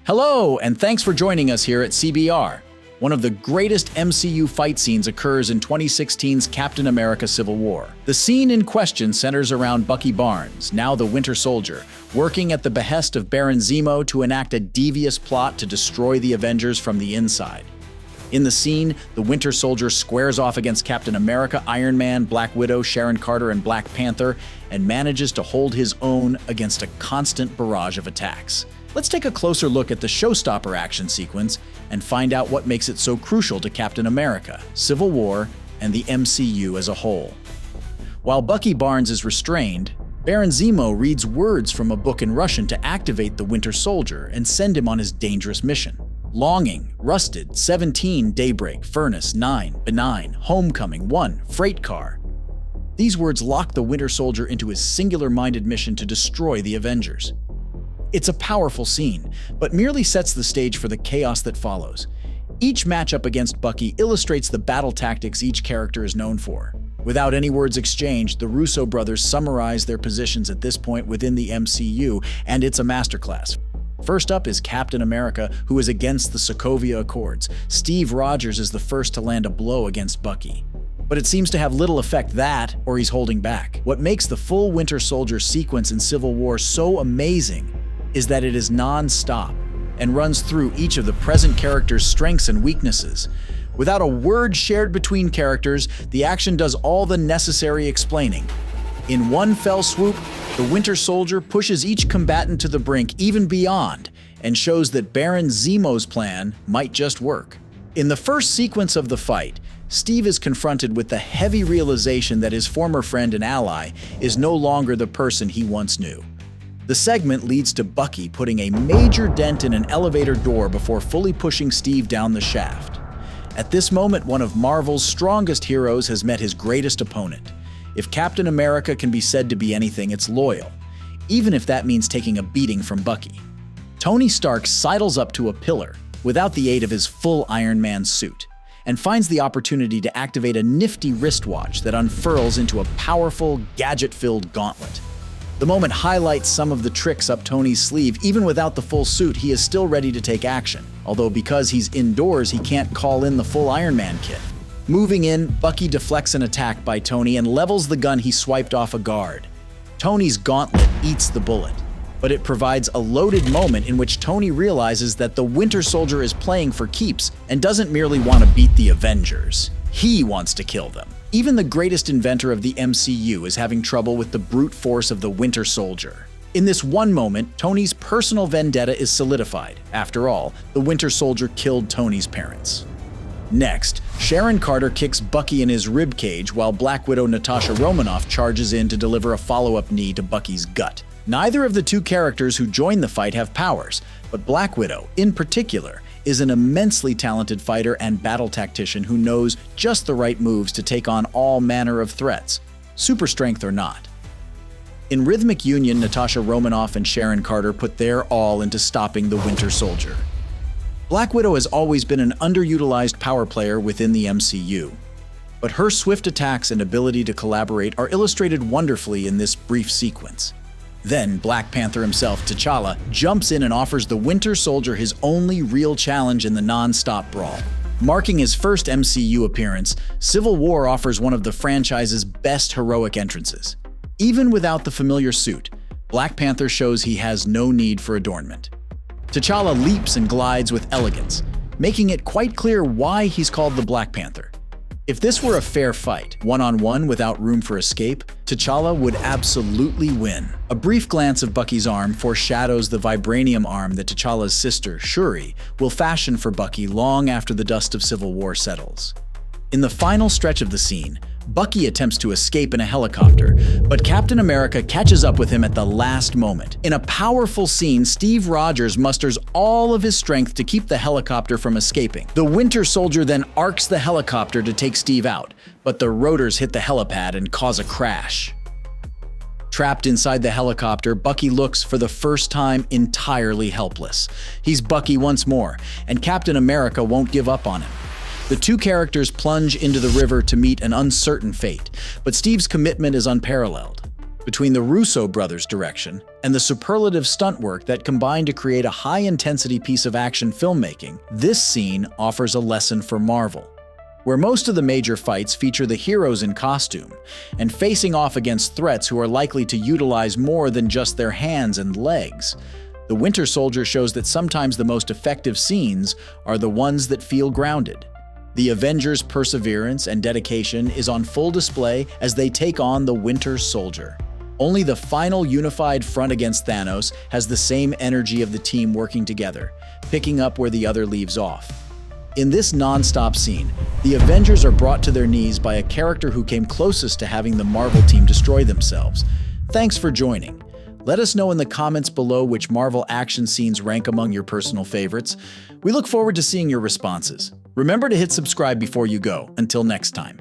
Hello, and thanks for joining us here at CBR. One of the greatest MCU fight scenes occurs in 2016's Captain America Civil War. The scene in question centers around Bucky Barnes, now the Winter Soldier, working at the behest of Baron Zemo to enact a devious plot to destroy the Avengers from the inside. In the scene, the Winter Soldier squares off against Captain America, Iron Man, Black Widow, Sharon Carter, and Black Panther, and manages to hold his own against a constant barrage of attacks. Let's take a closer look at the showstopper action sequence and find out what makes it so crucial to Captain America, Civil War, and the MCU as a whole. While Bucky Barnes is restrained, Baron Zemo reads words from a book in Russian to activate the Winter Soldier and send him on his dangerous mission. Longing, Rusted, 17, Daybreak, Furnace, 9, Benign, Homecoming, 1, Freight Car. These words lock the Winter Soldier into his singular-minded mission to destroy the Avengers. It's a powerful scene, but merely sets the stage for the chaos that follows. Each matchup against Bucky illustrates the battle tactics each character is known for. Without any words exchanged, the Russo brothers summarize their positions at this point within the MCU, and it's a masterclass. First up is Captain America, who is against the Sokovia Accords. Steve Rogers is the first to land a blow against Bucky. But it seems to have little effect or he's holding back. What makes the full Winter Soldier sequence in Civil War so amazing is that it is non-stop and runs through each of the present characters' strengths and weaknesses. Without a word shared between characters, the action does all the necessary explaining. In one fell swoop, the Winter Soldier pushes each combatant to the brink, even beyond, and shows that Baron Zemo's plan might just work. In the first sequence of the fight, Steve is confronted with the heavy realization that his former friend and ally is no longer the person he once knew. The segment leads to Bucky putting a major dent in an elevator door before fully pushing Steve down the shaft. At this moment, one of Marvel's strongest heroes has met his greatest opponent. If Captain America can be said to be anything, it's loyal, even if that means taking a beating from Bucky. Tony Stark sidles up to a pillar without the aid of his full Iron Man suit, and finds the opportunity to activate a nifty wristwatch that unfurls into a powerful, gadget-filled gauntlet. The moment highlights some of the tricks up Tony's sleeve. Even without the full suit, he is still ready to take action, although because he's indoors, he can't call in the full Iron Man kit. Moving in, Bucky deflects an attack by Tony and levels the gun he swiped off a guard. Tony's gauntlet eats the bullet, but it provides a loaded moment in which Tony realizes that the Winter Soldier is playing for keeps and doesn't merely want to beat the Avengers. He wants to kill them. Even the greatest inventor of the MCU is having trouble with the brute force of the Winter Soldier. In this one moment, Tony's personal vendetta is solidified. After all, the Winter Soldier killed Tony's parents. Next, Sharon Carter kicks Bucky in his ribcage while Black Widow Natasha Romanoff charges in to deliver a follow-up knee to Bucky's gut. Neither of the two characters who join the fight have powers, but Black Widow, in particular, is an immensely talented fighter and battle tactician who knows just the right moves to take on all manner of threats, super strength or not. In rhythmic union, Natasha Romanoff and Sharon Carter put their all into stopping the Winter Soldier. Black Widow has always been an underutilized power player within the MCU, but her swift attacks and ability to collaborate are illustrated wonderfully in this brief sequence. Then, Black Panther himself, T'Challa, jumps in and offers the Winter Soldier his only real challenge in the non-stop brawl. Marking his first MCU appearance, Civil War offers one of the franchise's best heroic entrances. Even without the familiar suit, Black Panther shows he has no need for adornment. T'Challa leaps and glides with elegance, making it quite clear why he's called the Black Panther. If this were a fair fight, one-on-one without room for escape, T'Challa would absolutely win. A brief glance of Bucky's arm foreshadows the vibranium arm that T'Challa's sister, Shuri, will fashion for Bucky long after the dust of Civil War settles. In the final stretch of the scene, Bucky attempts to escape in a helicopter, but Captain America catches up with him at the last moment. In a powerful scene, Steve Rogers musters all of his strength to keep the helicopter from escaping. The Winter Soldier then arcs the helicopter to take Steve out, but the rotors hit the helipad and cause a crash. Trapped inside the helicopter, Bucky looks for the first time entirely helpless. He's Bucky once more, and Captain America won't give up on him. The two characters plunge into the river to meet an uncertain fate, but Steve's commitment is unparalleled. Between the Russo brothers' direction and the superlative stunt work that combine to create a high-intensity piece of action filmmaking, this scene offers a lesson for Marvel. Where most of the major fights feature the heroes in costume and facing off against threats who are likely to utilize more than just their hands and legs, the Winter Soldier shows that sometimes the most effective scenes are the ones that feel grounded. The Avengers' perseverance and dedication is on full display as they take on the Winter Soldier. Only the final unified front against Thanos has the same energy of the team working together, picking up where the other leaves off. In this non-stop scene, the Avengers are brought to their knees by a character who came closest to having the Marvel team destroy themselves. Thanks for joining. Let us know in the comments below which Marvel action scenes rank among your personal favorites. We look forward to seeing your responses. Remember to hit subscribe before you go. Until next time.